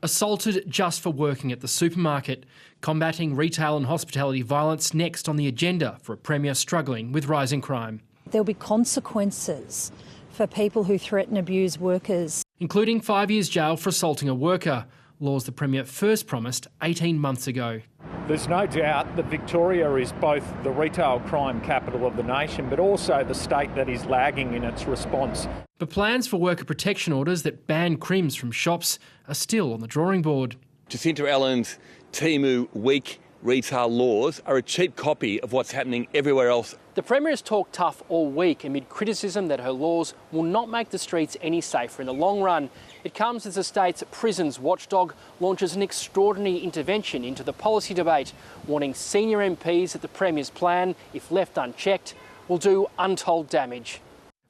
Assaulted just for working at the supermarket. Combating retail and hospitality violence next on the agenda for a Premier struggling with rising crime. There'll be consequences for people who threaten, abuse workers. Including 5 years jail for assaulting a worker, laws the Premier first promised 18 months ago. There's no doubt that Victoria is both the retail crime capital of the nation, but also the state that is lagging in its response. But plans for worker protection orders that ban crims from shops are still on the drawing board. Jacinta Allan's Timu weak retail laws are a cheap copy of what's happening everywhere else. The Premier has talked tough all week amid criticism that her laws will not make the streets any safer in the long run. It comes as the state's prisons watchdog launches an extraordinary intervention into the policy debate, warning senior MPs that the Premier's plan, if left unchecked, will do untold damage.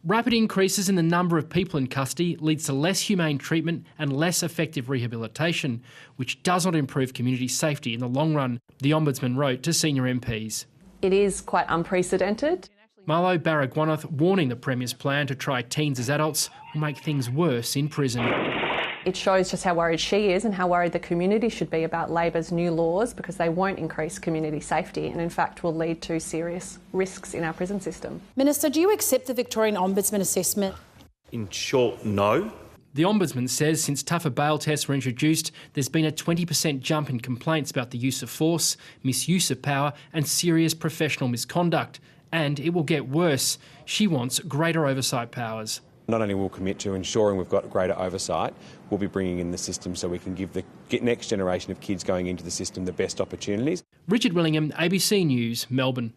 Rapid increases in the number of people in custody leads to less humane treatment and less effective rehabilitation, which does not improve community safety in the long run, the Ombudsman wrote to senior MPs. It is quite unprecedented. Marlo Baragwanath warning the Premier's plan to try teens as adults will make things worse in prison. It shows just how worried she is and how worried the community should be about Labor's new laws, because they won't increase community safety and in fact will lead to serious risks in our prison system. Minister, do you accept the Victorian Ombudsman assessment? In short, no. The Ombudsman says since tougher bail tests were introduced, there's been a 20% jump in complaints about the use of force, misuse of power and serious professional misconduct. And it will get worse. She wants greater oversight powers. Not only will commit to ensuring we've got greater oversight, we'll be bringing in the system so we can give the next generation of kids going into the system the best opportunities. Richard Willingham, ABC News, Melbourne.